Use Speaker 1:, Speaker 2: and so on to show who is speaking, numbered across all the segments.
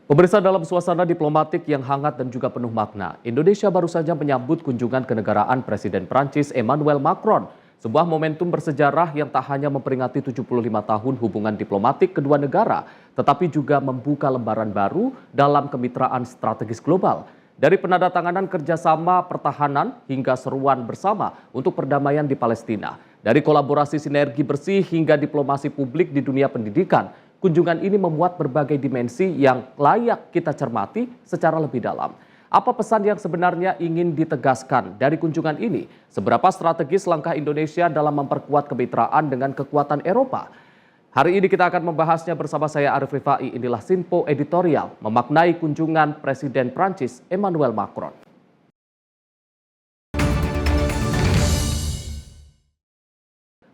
Speaker 1: Pemirsa, dalam suasana diplomatik yang hangat dan juga penuh makna, Indonesia baru saja menyambut kunjungan kenegaraan Presiden Prancis Emmanuel Macron. Sebuah momentum bersejarah yang tak hanya memperingati 75 tahun hubungan diplomatik kedua negara, tetapi juga membuka lembaran baru dalam kemitraan strategis global. Dari penandatanganan kerjasama pertahanan hingga seruan bersama untuk perdamaian di Palestina. Dari kolaborasi sinergi bersih hingga diplomasi publik di dunia pendidikan, kunjungan ini memuat berbagai dimensi yang layak kita cermati secara lebih dalam. Apa pesan yang sebenarnya ingin ditegaskan dari kunjungan ini? Seberapa strategis langkah Indonesia dalam memperkuat kemitraan dengan kekuatan Eropa? Hari ini kita akan membahasnya bersama saya Arif Rifai. Inilah Sinpo Editorial memaknai kunjungan Presiden Prancis Emmanuel Macron.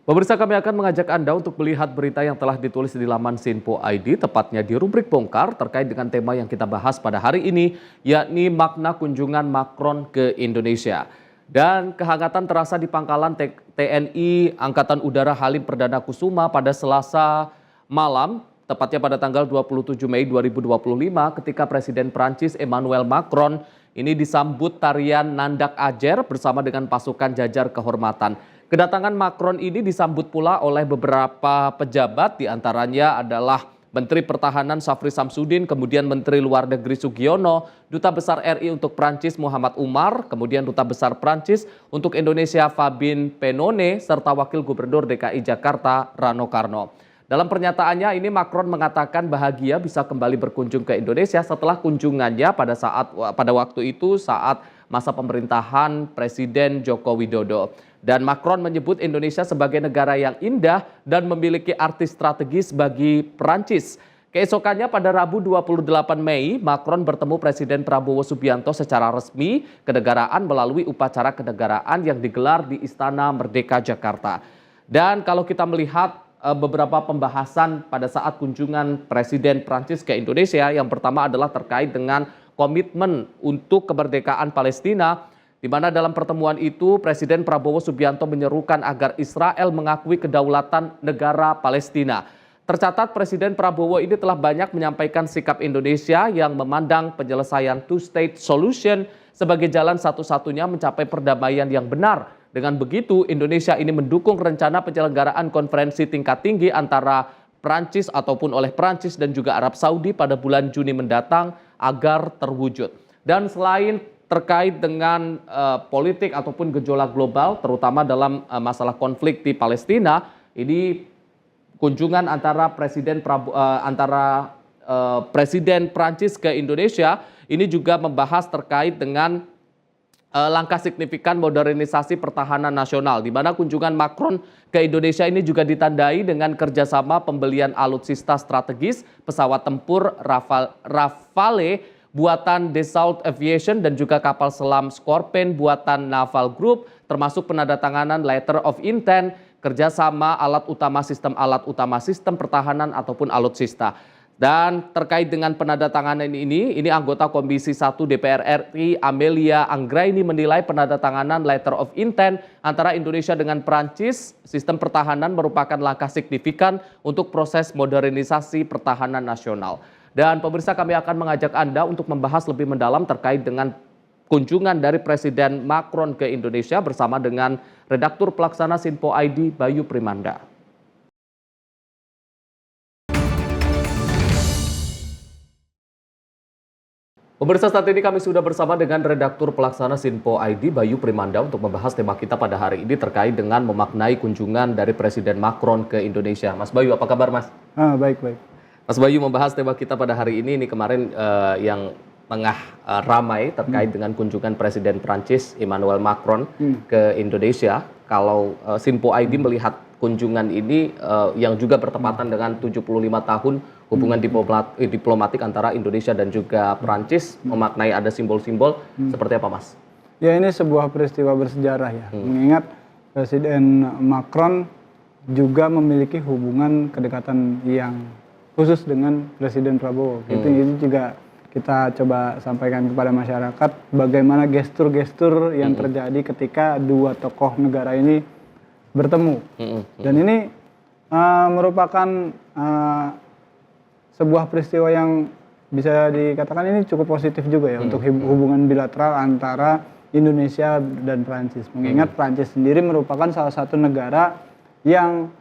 Speaker 1: Pemirsa, kami akan mengajak Anda untuk melihat berita yang telah ditulis di laman Sinpo ID, tepatnya di rubrik Bongkar terkait dengan tema yang kita bahas pada hari ini, yakni makna kunjungan Macron ke Indonesia. Dan kehangatan terasa di pangkalan TNI Angkatan Udara Halim Perdana Kusuma pada Selasa malam, tepatnya pada tanggal 27 Mei 2025 ketika Presiden Prancis Emmanuel Macron ini disambut tarian Nandak Ajer bersama dengan pasukan jajar kehormatan. Kedatangan Macron ini disambut pula oleh beberapa pejabat, diantaranya adalah Menteri Pertahanan Syafri Samsudin, kemudian Menteri Luar Negeri Sugiono, Duta Besar RI untuk Prancis Muhammad Umar, kemudian Duta Besar Prancis untuk Indonesia Fabien Penone, serta Wakil Gubernur DKI Jakarta Rano Karno. Dalam pernyataannya ini Macron mengatakan bahagia bisa kembali berkunjung ke Indonesia setelah kunjungannya pada waktu itu saat masa pemerintahan Presiden Joko Widodo. Dan Macron menyebut Indonesia sebagai negara yang indah dan memiliki arti strategis bagi Prancis. Keesokannya pada Rabu 28 Mei, Macron bertemu Presiden Prabowo Subianto secara resmi kenegaraan melalui upacara kenegaraan yang digelar di Istana Merdeka Jakarta. Dan kalau kita melihat beberapa pembahasan pada saat kunjungan Presiden Prancis ke Indonesia, yang pertama adalah terkait dengan komitmen untuk kemerdekaan Palestina, di mana dalam pertemuan itu Presiden Prabowo Subianto menyerukan agar Israel mengakui kedaulatan negara Palestina. Tercatat Presiden Prabowo ini telah banyak menyampaikan sikap Indonesia yang memandang penyelesaian two-state solution sebagai jalan satu-satunya mencapai perdamaian yang benar. Dengan begitu, Indonesia ini mendukung rencana penyelenggaraan konferensi tingkat tinggi antara Prancis ataupun oleh Prancis dan juga Arab Saudi pada bulan Juni mendatang agar terwujud. Dan selain terkait dengan politik ataupun gejolak global, terutama dalam masalah konflik di Palestina, ini kunjungan antara Presiden Prancis ke Indonesia ini juga membahas terkait dengan langkah signifikan modernisasi pertahanan nasional, di mana kunjungan Macron ke Indonesia ini juga ditandai dengan kerjasama pembelian alutsista strategis, pesawat tempur Rafale buatan Dassault Aviation dan juga kapal selam Scorpion buatan Naval Group, termasuk penandatanganan Letter of Intent, kerjasama alat utama sistem pertahanan ataupun alutsista. Dan terkait dengan penandatanganan ini anggota Komisi 1 DPR RI Amelia Anggraini menilai penandatanganan Letter of Intent antara Indonesia dengan Prancis sistem pertahanan merupakan langkah signifikan untuk proses modernisasi pertahanan nasional. Dan pemirsa, kami akan mengajak Anda untuk membahas lebih mendalam terkait dengan kunjungan dari Presiden Macron ke Indonesia bersama dengan Redaktur Pelaksana Sinpo ID Bayu Primanda. Pemirsa, saat ini kami sudah bersama dengan Redaktur Pelaksana Sinpo ID Bayu Primanda untuk membahas tema kita pada hari ini terkait dengan memaknai kunjungan dari Presiden Macron ke Indonesia. Mas Bayu, apa kabar Mas?
Speaker 2: Baik.
Speaker 1: Mas Bayu, membahas tema kita pada hari ini kemarin yang tengah ramai terkait dengan kunjungan Presiden Prancis Emmanuel Macron ke Indonesia. Kalau Sinpo ID melihat kunjungan ini yang juga bertepatan dengan 75 tahun hubungan diplomatik antara Indonesia dan juga Prancis, memaknai ada simbol-simbol seperti apa Mas?
Speaker 2: Ya, ini sebuah peristiwa bersejarah ya, mengingat Presiden Macron juga memiliki hubungan kedekatan yang khusus dengan Presiden Prabowo. Itu juga kita coba sampaikan kepada masyarakat bagaimana gestur-gestur yang terjadi ketika dua tokoh negara ini bertemu. Dan ini merupakan sebuah peristiwa yang bisa dikatakan ini cukup positif juga ya untuk hubungan bilateral antara Indonesia dan Prancis. Mengingat Prancis sendiri merupakan salah satu negara yang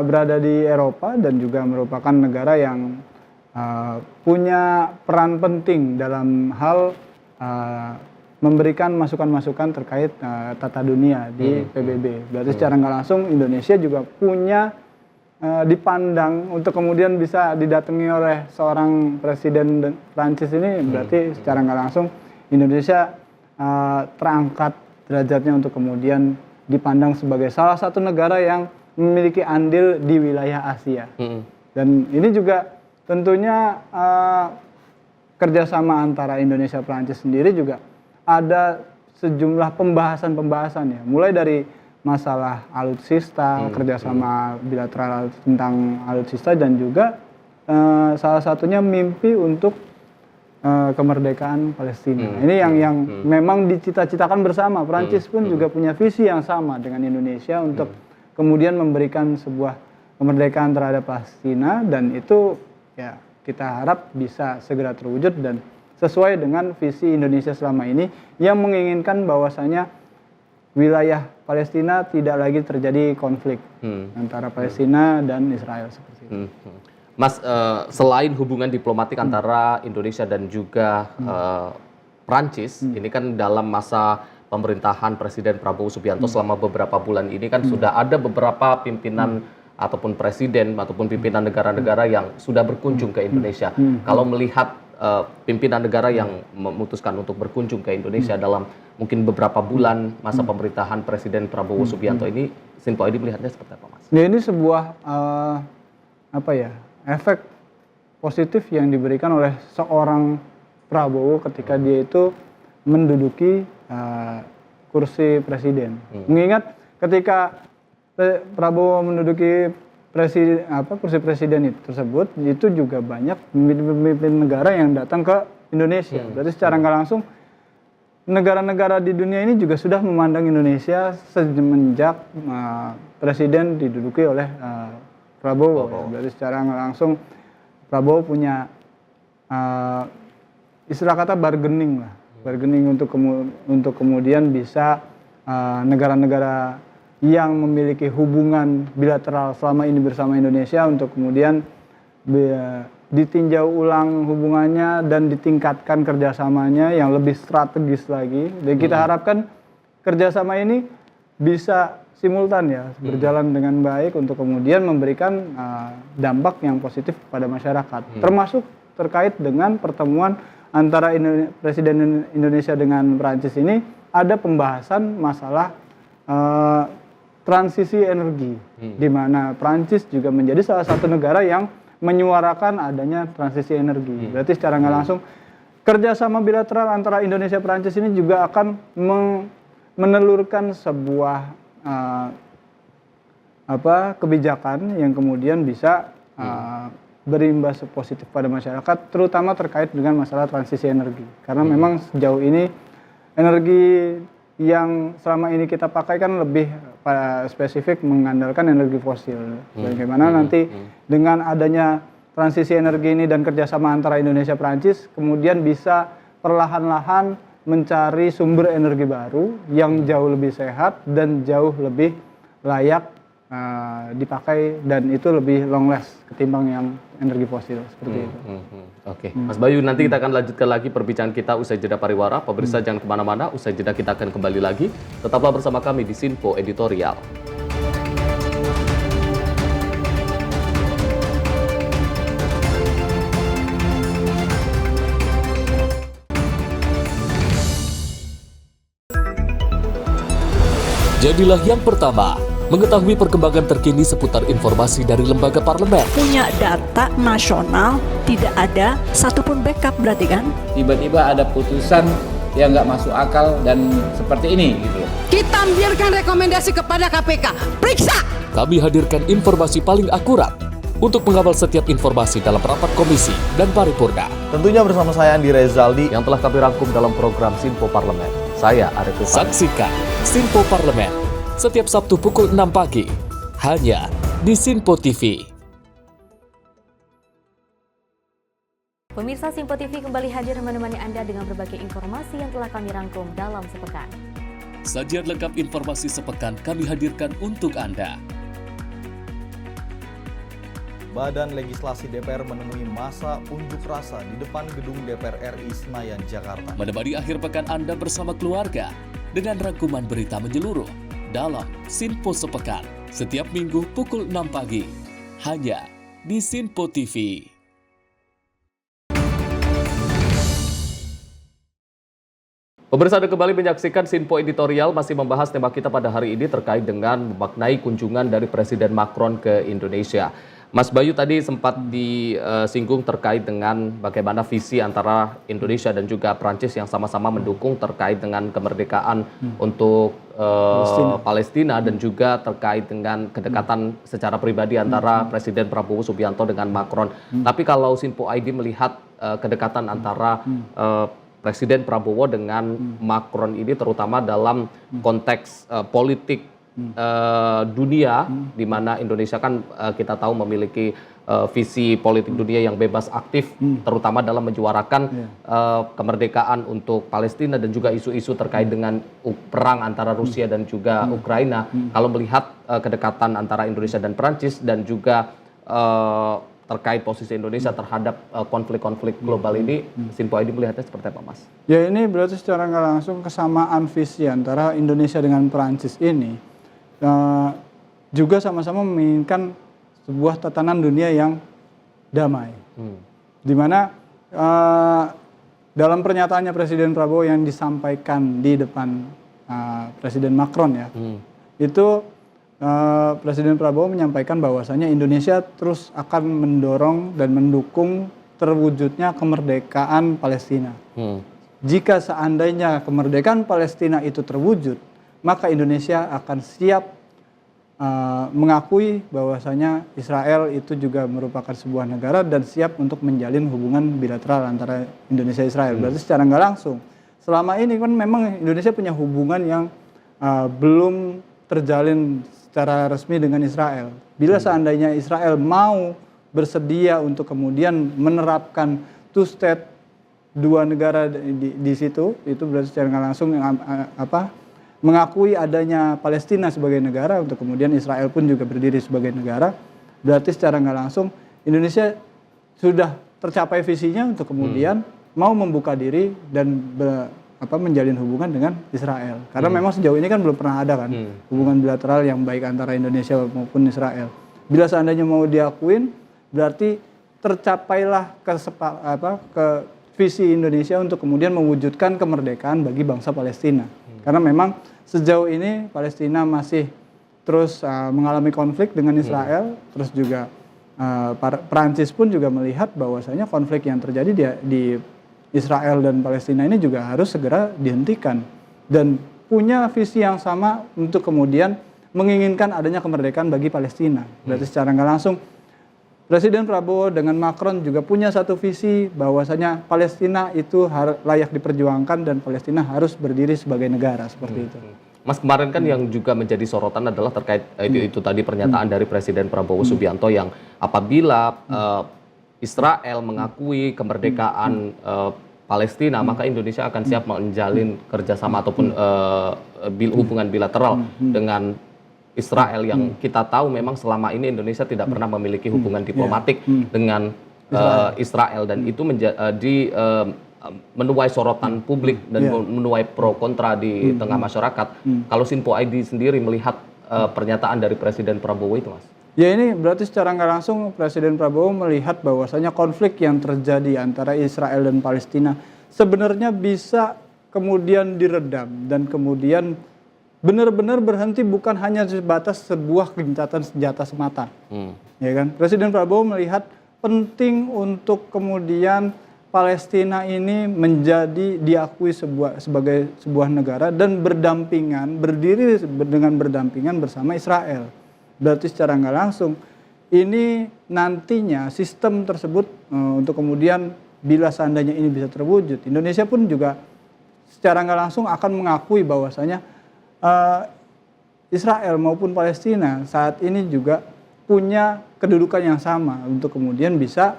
Speaker 2: berada di Eropa dan juga merupakan negara yang punya peran penting dalam hal memberikan masukan-masukan terkait tata dunia di PBB. Berarti secara nggak langsung Indonesia juga punya dipandang untuk kemudian bisa didatangi oleh seorang presiden Prancis ini, berarti secara nggak langsung Indonesia terangkat derajatnya untuk kemudian dipandang sebagai salah satu negara yang memiliki andil di wilayah Asia. Dan ini juga tentunya kerjasama antara Indonesia Prancis sendiri juga ada sejumlah pembahasan-pembahasan ya, mulai dari masalah alutsista, kerjasama bilateral tentang alutsista, dan juga salah satunya mimpi untuk kemerdekaan Palestina. Ini yang memang dicita-citakan bersama. Prancis pun juga punya visi yang sama dengan Indonesia untuk kemudian memberikan sebuah kemerdekaan terhadap Palestina, dan itu ya kita harap bisa segera terwujud dan sesuai dengan visi Indonesia selama ini yang menginginkan bahwasanya wilayah Palestina tidak lagi terjadi konflik antara Palestina dan Israel seperti itu.
Speaker 1: Mas, selain hubungan diplomatik antara Indonesia dan juga Prancis, ini kan dalam masa pemerintahan Presiden Prabowo Subianto selama beberapa bulan ini kan sudah ada beberapa pimpinan ataupun presiden ataupun pimpinan negara-negara yang sudah berkunjung ke Indonesia. Kalau melihat pimpinan negara yang memutuskan untuk berkunjung ke Indonesia dalam mungkin beberapa bulan masa pemerintahan Presiden Prabowo Subianto ini, Sinpo ID melihatnya seperti apa, Mas?
Speaker 2: Ya, ini sebuah efek positif yang diberikan oleh seorang Prabowo ketika dia itu menduduki kursi presiden. Mengingat ketika Prabowo menduduki kursi presiden tersebut, itu juga banyak pemimpin negara yang datang ke Indonesia. Berarti secara nggak langsung negara-negara di dunia ini juga sudah memandang Indonesia semenjak presiden diduduki oleh Prabowo. Ya. Berarti secara nggak langsung Prabowo punya istilah kata bargaining lah, bargaining untuk kemudian bisa negara-negara yang memiliki hubungan bilateral selama ini bersama Indonesia untuk kemudian ditinjau ulang hubungannya dan ditingkatkan kerjasamanya yang lebih strategis lagi. Dan kita harapkan kerjasama ini bisa simultan ya, berjalan dengan baik untuk kemudian memberikan dampak yang positif kepada masyarakat. Termasuk terkait dengan pertemuan antara Presiden Indonesia dengan Prancis ini, ada pembahasan masalah transisi energi, di mana Prancis juga menjadi salah satu negara yang menyuarakan adanya transisi energi. Berarti secara nggak langsung kerjasama bilateral antara Indonesia dan Prancis ini juga akan menelurkan sebuah kebijakan yang kemudian bisa berimbas positif pada masyarakat, terutama terkait dengan masalah transisi energi. Karena memang sejauh ini energi yang selama ini kita pakai kan lebih spesifik mengandalkan energi fosil. Bagaimana nanti dengan adanya transisi energi ini dan kerjasama antara Indonesia Prancis, kemudian bisa perlahan-lahan mencari sumber energi baru yang jauh lebih sehat dan jauh lebih layak dipakai, dan itu lebih long last ketimbang yang energi fosil seperti itu.
Speaker 1: Oke, Mas Bayu, nanti kita akan lanjutkan lagi perbincangan kita usai jeda pariwara. Pemirsa jangan kemana-mana, usai jeda kita akan kembali lagi. Tetaplah bersama kami di Sinpo Editorial.
Speaker 3: Jadilah yang pertama mengetahui perkembangan terkini seputar informasi dari lembaga parlemen.
Speaker 4: Punya data nasional, tidak ada satupun backup berarti kan?
Speaker 5: Tiba-tiba ada putusan yang nggak masuk akal dan seperti ini gitu.
Speaker 6: Kita biarkan rekomendasi kepada KPK, periksa!
Speaker 3: Kami hadirkan informasi paling akurat untuk mengawal setiap informasi dalam rapat komisi dan paripurna.
Speaker 7: Tentunya bersama saya Andi Rezaldi
Speaker 1: Yang telah kami rangkum dalam program Sinpo Parlemen. Saya Arif Rufani.
Speaker 3: Saksikan Sinpo Parlemen setiap Sabtu pukul 6 pagi, hanya di Sinpo TV.
Speaker 8: Pemirsa Simpo TV kembali hadir menemani Anda dengan berbagai informasi yang telah kami rangkum dalam sepekan.
Speaker 3: Sajian lengkap informasi sepekan kami hadirkan untuk Anda.
Speaker 7: Badan Legislasi DPR menemui masa unjuk rasa di depan gedung DPR RI Senayan, Jakarta.
Speaker 3: Menemani akhir pekan Anda bersama keluarga dengan rangkuman berita menyeluruh dalam Simpo Sepekan setiap minggu pukul 6 pagi hanya di Simpo TV.
Speaker 1: Pemirsa, Anda kembali menyaksikan Sinpo Editorial, masih membahas tema kita pada hari ini terkait dengan memaknai kunjungan dari Presiden Macron ke Indonesia. Mas Bayu tadi sempat disinggung terkait dengan bagaimana visi antara Indonesia dan juga Prancis yang sama-sama mendukung terkait dengan kemerdekaan untuk Palestina dan juga terkait dengan kedekatan secara pribadi antara Presiden Prabowo Subianto dengan Macron. Tapi kalau Sinpo ID melihat kedekatan antara Presiden Prabowo dengan Macron ini terutama dalam konteks politik dunia, di mana Indonesia kan kita tahu memiliki visi politik dunia yang bebas aktif, terutama dalam menyuarakan kemerdekaan untuk Palestina dan juga isu-isu terkait dengan perang antara Rusia dan juga Ukraina. Kalau melihat kedekatan antara Indonesia dan Prancis dan juga terkait posisi Indonesia terhadap konflik-konflik global ini, Sinpo ID melihatnya seperti apa, Mas?
Speaker 2: Ya, ini berarti secara nggak langsung kesamaan visi antara Indonesia dengan Perancis ini juga sama-sama menginginkan sebuah tatanan dunia yang damai. Di mana dalam pernyataannya Presiden Prabowo yang disampaikan di depan Presiden Macron ya, itu Presiden Prabowo menyampaikan bahwasanya Indonesia terus akan mendorong dan mendukung terwujudnya kemerdekaan Palestina. Jika seandainya kemerdekaan Palestina itu terwujud, maka Indonesia akan siap mengakui bahwasanya Israel itu juga merupakan sebuah negara dan siap untuk menjalin hubungan bilateral antara Indonesia dan Israel. Berarti secara nggak langsung, selama ini kan memang Indonesia punya hubungan yang belum terjalin secara resmi dengan Israel. Bila seandainya Israel mau bersedia untuk kemudian menerapkan two state, dua negara di situ, itu berarti secara nggak langsung mengakui adanya Palestina sebagai negara, untuk kemudian Israel pun juga berdiri sebagai negara. Berarti secara nggak langsung Indonesia sudah tercapai visinya untuk kemudian mau membuka diri dan menjalin hubungan dengan Israel. Karena memang sejauh ini kan belum pernah ada kan hubungan bilateral yang baik antara Indonesia maupun Israel. Bila seandainya mau diakuin, berarti tercapailah visi Indonesia untuk kemudian mewujudkan kemerdekaan bagi bangsa Palestina. Karena memang sejauh ini Palestina masih terus mengalami konflik dengan Israel, terus juga Perancis pun juga melihat bahwasanya konflik yang terjadi di Israel dan Palestina ini juga harus segera dihentikan dan punya visi yang sama untuk kemudian menginginkan adanya kemerdekaan bagi Palestina. Berarti secara nggak langsung Presiden Prabowo dengan Macron juga punya satu visi bahwasanya Palestina itu layak diperjuangkan dan Palestina harus berdiri sebagai negara seperti itu.
Speaker 1: Mas, kemarin kan yang juga menjadi sorotan adalah terkait itu tadi pernyataan dari Presiden Prabowo Subianto yang apabila Israel mengakui kemerdekaan Palestina, maka Indonesia akan siap menjalin kerjasama ataupun hubungan bilateral dengan Israel yang kita tahu memang selama ini Indonesia tidak pernah memiliki hubungan diplomatik dengan Israel dan itu menjadi menuai sorotan publik dan menuai pro kontra di tengah masyarakat. Kalau Sinpo ID sendiri melihat pernyataan dari Presiden Prabowo itu, Mas?
Speaker 2: Ya, ini berarti secara nggak langsung Presiden Prabowo melihat bahwasanya konflik yang terjadi antara Israel dan Palestina sebenarnya bisa kemudian diredam dan kemudian benar-benar berhenti bukan hanya sebatas sebuah gencatan senjata semata. Ya kan? Presiden Prabowo melihat penting untuk kemudian Palestina ini diakui sebagai sebuah negara dan berdiri dengan berdampingan bersama Israel. Berarti secara nggak langsung ini nantinya sistem tersebut untuk kemudian bila seandainya ini bisa terwujud, Indonesia pun juga secara nggak langsung akan mengakui bahwasanya Israel maupun Palestina saat ini juga punya kedudukan yang sama untuk kemudian bisa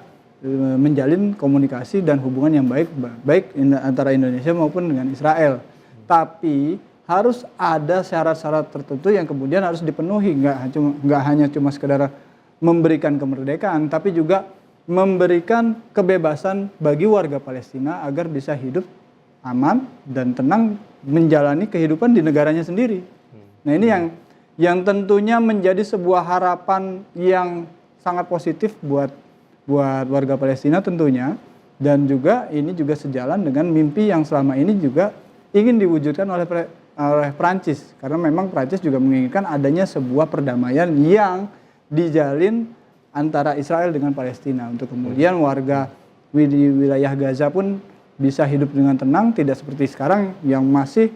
Speaker 2: menjalin komunikasi dan hubungan yang baik antara Indonesia maupun dengan Israel. Tapi harus ada syarat-syarat tertentu yang kemudian harus dipenuhi, nggak hanya cuma sekedar memberikan kemerdekaan, tapi juga memberikan kebebasan bagi warga Palestina agar bisa hidup aman dan tenang menjalani kehidupan di negaranya sendiri. Nah ini yang tentunya menjadi sebuah harapan yang sangat positif buat warga Palestina tentunya, dan juga ini juga sejalan dengan mimpi yang selama ini juga ingin diwujudkan oleh Prancis, karena memang Prancis juga menginginkan adanya sebuah perdamaian yang dijalin antara Israel dengan Palestina untuk kemudian warga di wilayah Gaza pun bisa hidup dengan tenang, tidak seperti sekarang yang masih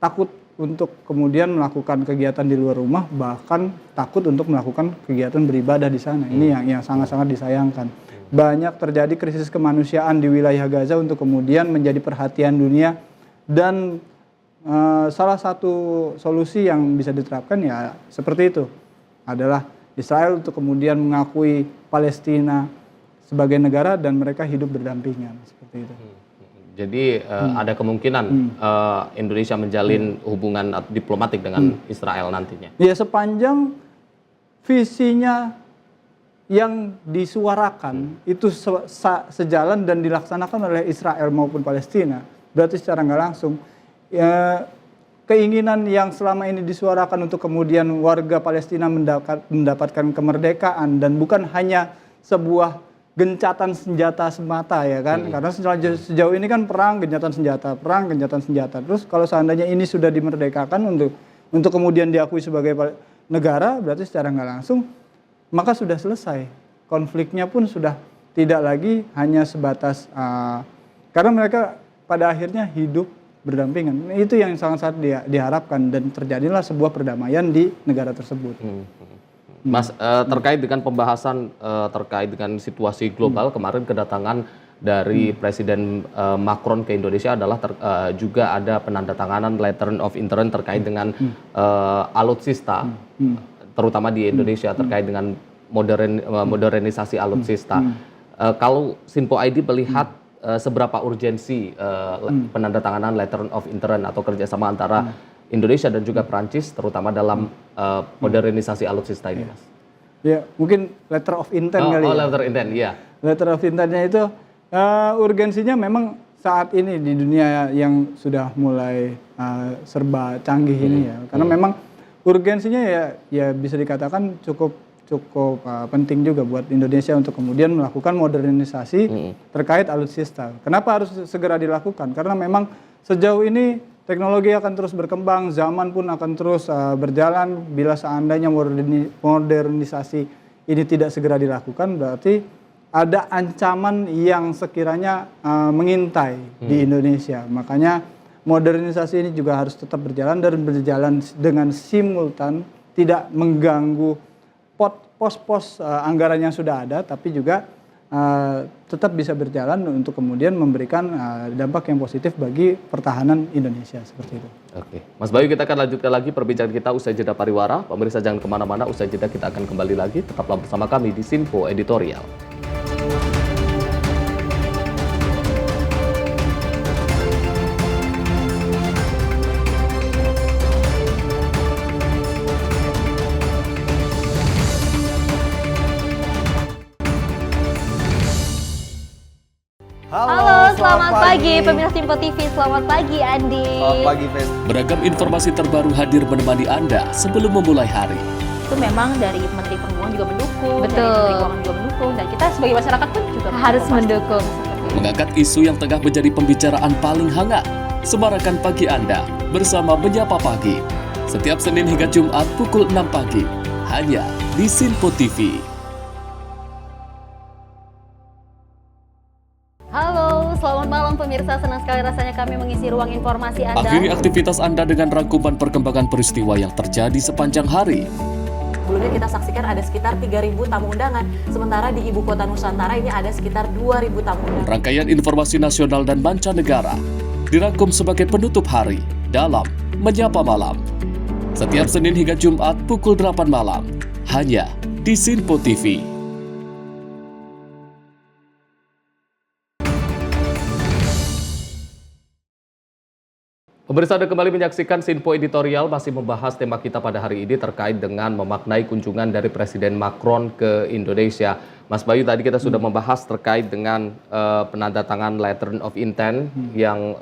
Speaker 2: takut untuk kemudian melakukan kegiatan di luar rumah, bahkan takut untuk melakukan kegiatan beribadah di sana. Ini yang sangat-sangat disayangkan. Banyak terjadi krisis kemanusiaan di wilayah Gaza untuk kemudian menjadi perhatian dunia, dan salah satu solusi yang bisa diterapkan ya seperti itu adalah Israel untuk kemudian mengakui Palestina sebagai negara dan mereka hidup berdampingan seperti itu.
Speaker 1: Jadi ada kemungkinan Indonesia menjalin hubungan diplomatik dengan Israel nantinya.
Speaker 2: Ya sepanjang visinya yang disuarakan itu sejalan dan dilaksanakan oleh Israel maupun Palestina, berarti secara nggak langsung ya, keinginan yang selama ini disuarakan untuk kemudian warga Palestina mendapatkan kemerdekaan dan bukan hanya sebuah gencatan senjata semata ya kan, karena sejauh ini kan perang gencatan senjata. Terus kalau seandainya ini sudah dimerdekakan untuk kemudian diakui sebagai negara, berarti secara nggak langsung maka sudah selesai, konfliknya pun sudah tidak lagi hanya sebatas karena mereka pada akhirnya hidup berdampingan. Itu yang sangat-sangat diharapkan dan terjadilah sebuah perdamaian di negara tersebut.
Speaker 1: Mas, terkait dengan pembahasan terkait dengan situasi global, kemarin kedatangan dari Presiden Macron ke Indonesia adalah juga ada penandatanganan letter of intent terkait dengan alutsista, terutama di Indonesia terkait dengan modernisasi alutsista. Kalau Sinpo ID melihat seberapa urgensi penandatanganan letter of intent atau kerjasama antara Indonesia dan juga Perancis, terutama dalam modernisasi alutsista ini, Mas?
Speaker 2: Ya, mungkin letter of intent kali ya.
Speaker 1: Letter intent, ya.
Speaker 2: Letter of intentnya itu urgensinya memang saat ini di dunia yang sudah mulai serba canggih ini ya. Karena memang urgensinya ya bisa dikatakan cukup penting juga buat Indonesia untuk kemudian melakukan modernisasi terkait alutsista. Kenapa harus segera dilakukan? Karena memang sejauh ini teknologi akan terus berkembang, zaman pun akan terus berjalan. Bila seandainya modernisasi ini tidak segera dilakukan, berarti ada ancaman yang sekiranya mengintai di Indonesia. Makanya modernisasi ini juga harus tetap berjalan dan berjalan dengan simultan, tidak mengganggu pos-pos anggaran yang sudah ada, tapi juga tetap bisa berjalan untuk kemudian memberikan dampak yang positif bagi pertahanan Indonesia seperti itu.
Speaker 1: Oke, Mas Bayu, kita akan lanjutkan lagi perbincangan kita usai jeda pariwara. Pemirsa jangan kemana-mana, usai jeda kita akan kembali lagi. Tetaplah bersama kami di Sinpo Editorial.
Speaker 8: Halo, selamat pagi pemirsa Sinpo TV. Selamat pagi Andi.
Speaker 7: Selamat pagi, Fen.
Speaker 3: Beragam informasi terbaru hadir menemani Anda sebelum memulai hari.
Speaker 9: Itu memang dari Menteri Perhubungan juga mendukung,
Speaker 8: Betul.
Speaker 9: dari Menteri Keuangan juga mendukung, dan kita sebagai masyarakat pun juga
Speaker 8: Harus mendukung.
Speaker 3: Mengangkat isu yang tengah menjadi pembicaraan paling hangat. Semarakan pagi Anda bersama Menyapa Pagi. Setiap Senin hingga Jumat pukul 6 pagi. Hanya di Sinpo TV.
Speaker 8: Halo, selamat malam pemirsa. Senang sekali rasanya kami mengisi ruang informasi Anda.
Speaker 3: Akhiri aktivitas Anda dengan rangkuman perkembangan peristiwa yang terjadi sepanjang hari.
Speaker 10: Sebelumnya kita saksikan ada sekitar 3.000 tamu undangan, sementara di Ibu Kota Nusantara ini ada sekitar 2.000 tamu undangan.
Speaker 3: Rangkaian informasi nasional dan mancanegara dirangkum sebagai penutup hari dalam Menyapa Malam. Setiap Senin hingga Jumat pukul 8 malam, hanya di Sinpo TV.
Speaker 1: Pemirsa, Anda kembali menyaksikan Sinpo Editorial, masih membahas tema kita pada hari ini terkait dengan memaknai kunjungan dari Presiden Macron ke Indonesia. Mas Bayu, tadi kita sudah membahas terkait dengan penandatangan Letter of Intent yang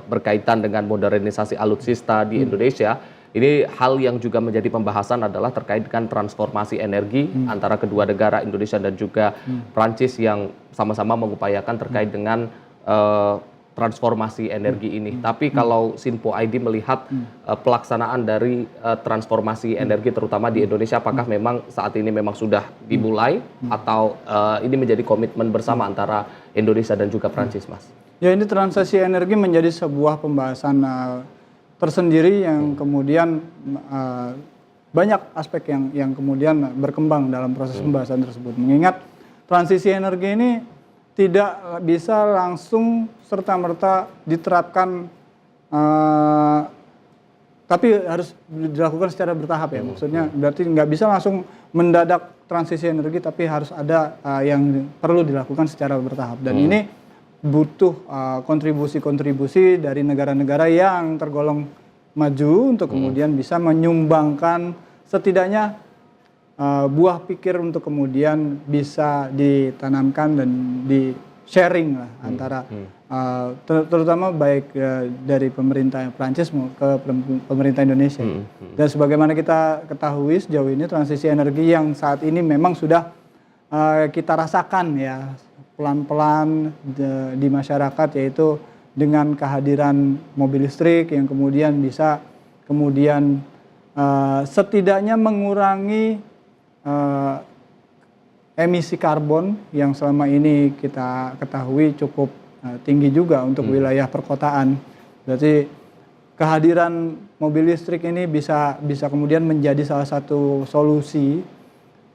Speaker 1: berkaitan dengan modernisasi alutsista di Indonesia. Ini hal yang juga menjadi pembahasan adalah terkait dengan transformasi energi antara kedua negara, Indonesia dan juga Prancis, yang sama-sama mengupayakan terkait dengan transformasi energi ini. Tapi kalau Sinpo ID melihat pelaksanaan dari transformasi energi terutama di Indonesia, apakah memang saat ini memang sudah dimulai atau ini menjadi komitmen bersama antara Indonesia dan juga Prancis, Mas?
Speaker 2: Ya, ini transisi energi menjadi sebuah pembahasan tersendiri yang kemudian banyak aspek yang kemudian berkembang dalam proses pembahasan tersebut. Mengingat transisi energi ini tidak bisa langsung serta-merta diterapkan, tapi harus dilakukan secara bertahap ya. Maksudnya berarti nggak bisa langsung mendadak transisi energi, tapi harus ada yang perlu dilakukan secara bertahap. Dan ini butuh kontribusi-kontribusi dari negara-negara yang tergolong maju untuk kemudian bisa menyumbangkan setidaknya buah pikir untuk kemudian bisa ditanamkan dan di sharing lah antara terutama baik dari pemerintah Prancis ke pemerintah Indonesia. Dan sebagaimana kita ketahui sejauh ini transisi energi yang saat ini memang sudah kita rasakan ya pelan-pelan di masyarakat, yaitu dengan kehadiran mobil listrik yang kemudian bisa kemudian setidaknya mengurangi emisi karbon yang selama ini kita ketahui cukup tinggi juga untuk wilayah perkotaan. Berarti kehadiran mobil listrik ini bisa kemudian menjadi salah satu solusi.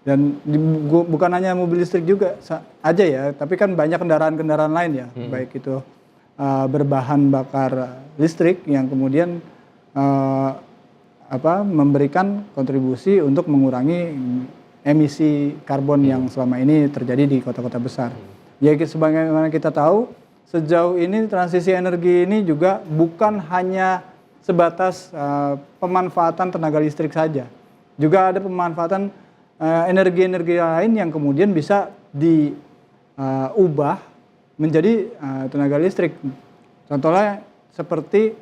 Speaker 2: Dan bukan hanya mobil listrik juga aja ya, tapi kan banyak kendaraan-kendaraan lain ya, baik itu berbahan bakar listrik yang kemudian memberikan kontribusi untuk mengurangi emisi karbon yang selama ini terjadi di kota-kota besar. Ya, sebagaimana kita tahu, sejauh ini transisi energi ini juga bukan hanya sebatas pemanfaatan tenaga listrik saja. Juga ada pemanfaatan energi-energi lain yang kemudian bisa diubah menjadi tenaga listrik. Contohnya seperti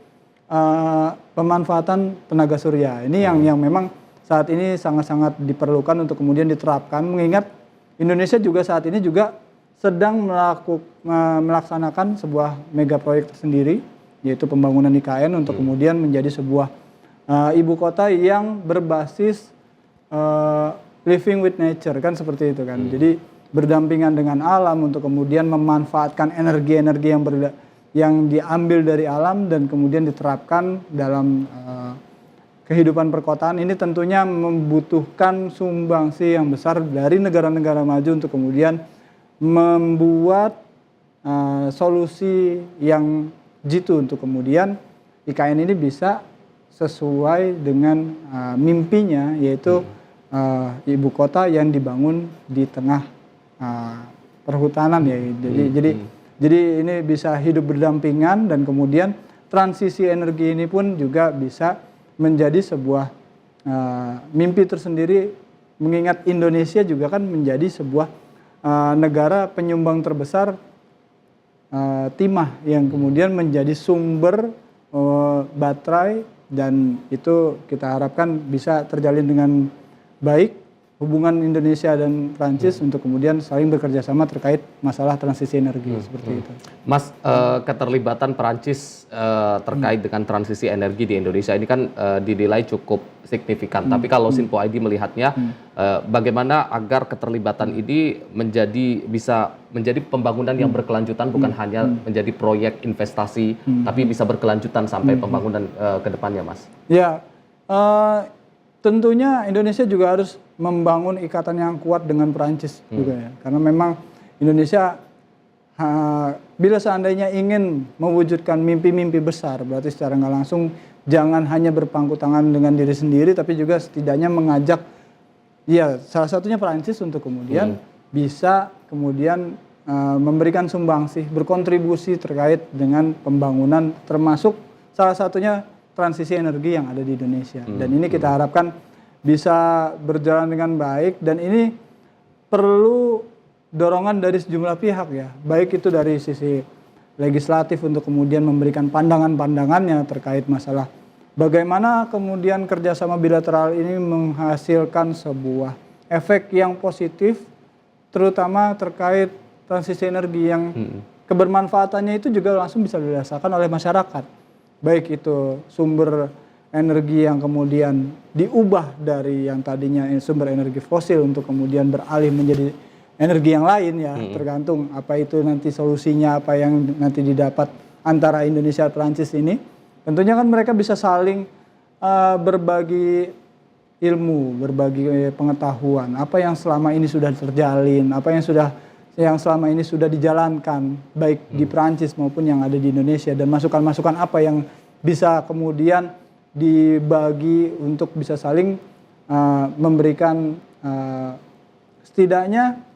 Speaker 2: pemanfaatan tenaga surya. Ini yang memang saat ini sangat-sangat diperlukan untuk kemudian diterapkan, mengingat Indonesia juga saat ini juga sedang melaksanakan sebuah mega proyek tersendiri, yaitu pembangunan IKN untuk kemudian menjadi sebuah ibu kota yang berbasis living with nature, kan seperti itu kan. Jadi berdampingan dengan alam untuk kemudian memanfaatkan energi-energi yang diambil dari alam dan kemudian diterapkan dalam kehidupan perkotaan. Ini tentunya membutuhkan sumbangsi yang besar dari negara-negara maju untuk kemudian membuat solusi yang jitu untuk kemudian IKN ini bisa sesuai dengan mimpinya, yaitu ibu kota yang dibangun di tengah perhutanan ya. Jadi ini bisa hidup berdampingan dan kemudian transisi energi ini pun juga bisa menjadi sebuah mimpi tersendiri, mengingat Indonesia juga kan menjadi sebuah negara penyumbang terbesar timah yang kemudian menjadi sumber baterai, dan itu kita harapkan bisa terjalin dengan baik hubungan Indonesia dan Prancis untuk kemudian saling bekerja sama terkait masalah transisi energi seperti itu.
Speaker 1: Mas, keterlibatan Prancis terkait dengan transisi energi di Indonesia ini kan dinilai cukup signifikan. Tapi kalau Sinpo ID melihatnya, bagaimana agar keterlibatan ini bisa menjadi pembangunan yang berkelanjutan, bukan hanya menjadi proyek investasi, tapi bisa berkelanjutan sampai pembangunan ke depannya, Mas? Ya,
Speaker 2: tentunya Indonesia juga harus membangun ikatan yang kuat dengan Perancis juga ya. Karena memang Indonesia bila seandainya ingin mewujudkan mimpi-mimpi besar, berarti secara nggak langsung jangan hanya berpangku tangan dengan diri sendiri, tapi juga setidaknya mengajak ya salah satunya Perancis untuk kemudian bisa kemudian memberikan sumbangsih, berkontribusi terkait dengan pembangunan, termasuk salah satunya transisi energi yang ada di Indonesia. Dan ini kita harapkan bisa berjalan dengan baik, dan ini perlu dorongan dari sejumlah pihak ya, baik itu dari sisi legislatif untuk kemudian memberikan pandangan-pandangannya terkait masalah bagaimana kemudian kerjasama bilateral ini menghasilkan sebuah efek yang positif, terutama terkait transisi energi yang kebermanfaatannya itu juga langsung bisa dirasakan oleh masyarakat. Baik itu sumber energi yang kemudian diubah dari yang tadinya sumber energi fosil untuk kemudian beralih menjadi energi yang lain ya, tergantung apa itu nanti solusinya, apa yang nanti didapat antara Indonesia dan Perancis ini. Tentunya kan mereka bisa saling berbagi ilmu, berbagi pengetahuan, apa yang selama ini sudah terjalin, apa yang selama ini sudah dijalankan baik di Perancis maupun yang ada di Indonesia, dan masukan-masukan apa yang bisa kemudian dibagi untuk bisa saling memberikan setidaknya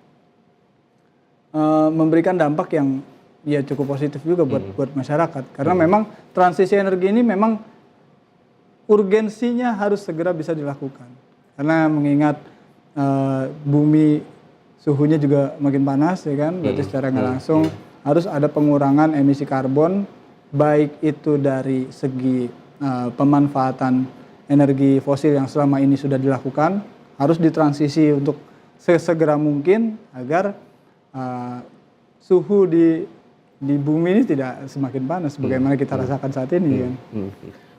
Speaker 2: memberikan dampak yang ya cukup positif juga buat masyarakat, karena memang transisi energi ini memang urgensinya harus segera bisa dilakukan, karena mengingat bumi suhunya juga makin panas ya kan, berarti secara nggak langsung harus ada pengurangan emisi karbon, baik itu dari segi pemanfaatan energi fosil yang selama ini sudah dilakukan, harus ditransisi untuk sesegera mungkin agar suhu di bumi ini tidak semakin panas sebagaimana kita rasakan saat ini kan.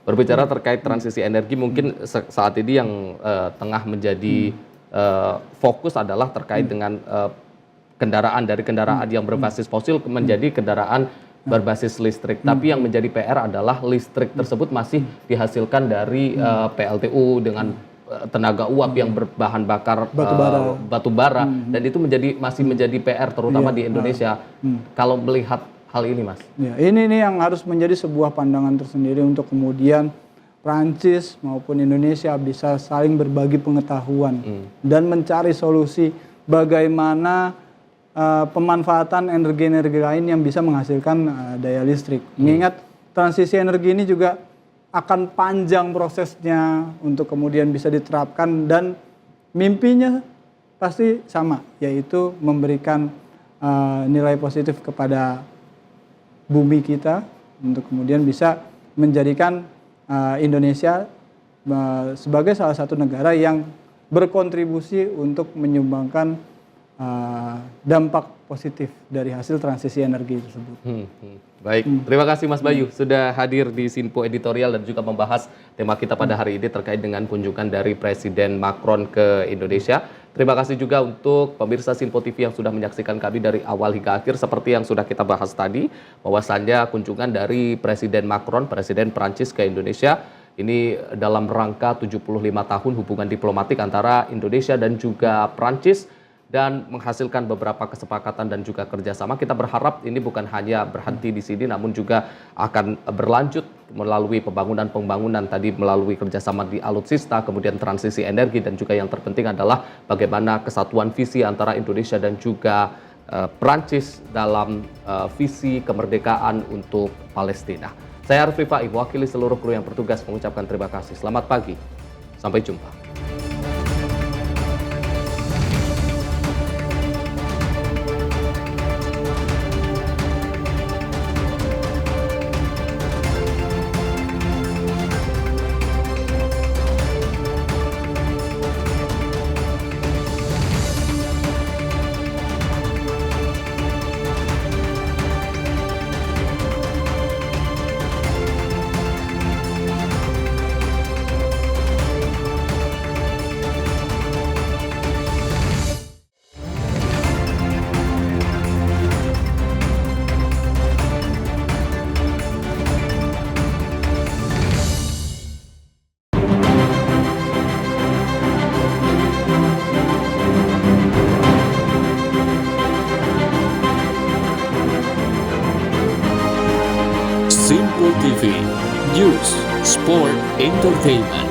Speaker 1: Berbicara terkait transisi energi, mungkin saat ini yang tengah menjadi fokus adalah terkait dengan kendaraan yang berbasis fosil menjadi kendaraan berbasis listrik. Tapi yang menjadi PR adalah listrik tersebut masih dihasilkan dari PLTU dengan tenaga uap yang berbahan bakar batu bara, dan itu masih menjadi PR terutama di Indonesia. Kalau melihat hal ini, Mas,
Speaker 2: ya, ini yang harus menjadi sebuah pandangan tersendiri untuk kemudian Prancis maupun Indonesia bisa saling berbagi pengetahuan dan mencari solusi bagaimana pemanfaatan energi-energi lain yang bisa menghasilkan daya listrik. Mengingat transisi energi ini juga akan panjang prosesnya untuk kemudian bisa diterapkan, dan mimpinya pasti sama, yaitu memberikan nilai positif kepada bumi kita untuk kemudian bisa menjadikan Indonesia sebagai salah satu negara yang berkontribusi untuk menyumbangkan dampak positif dari hasil transisi energi tersebut.
Speaker 1: Baik, terima kasih Mas Bayu sudah hadir di Sinpo Editorial dan juga membahas tema kita pada hari ini terkait dengan kunjungan dari Presiden Macron ke Indonesia. Terima kasih juga untuk pemirsa Sinpo TV yang sudah menyaksikan kami dari awal hingga akhir. Seperti yang sudah kita bahas tadi, bahwasannya kunjungan dari Presiden Macron, Presiden Prancis ke Indonesia, ini dalam rangka 75 tahun hubungan diplomatik antara Indonesia dan juga Prancis, dan menghasilkan beberapa kesepakatan dan juga kerjasama. Kita berharap ini bukan hanya berhenti di sini, namun juga akan berlanjut melalui pembangunan tadi, melalui kerjasama di alutsista, kemudian transisi energi, dan juga yang terpenting adalah bagaimana kesatuan visi antara Indonesia dan juga Prancis dalam visi kemerdekaan untuk Palestina. Saya Arif Rifai, mewakili seluruh kru yang bertugas mengucapkan terima kasih. Selamat pagi, sampai jumpa.
Speaker 3: Sinpo TV, News, Sport, Entertainment.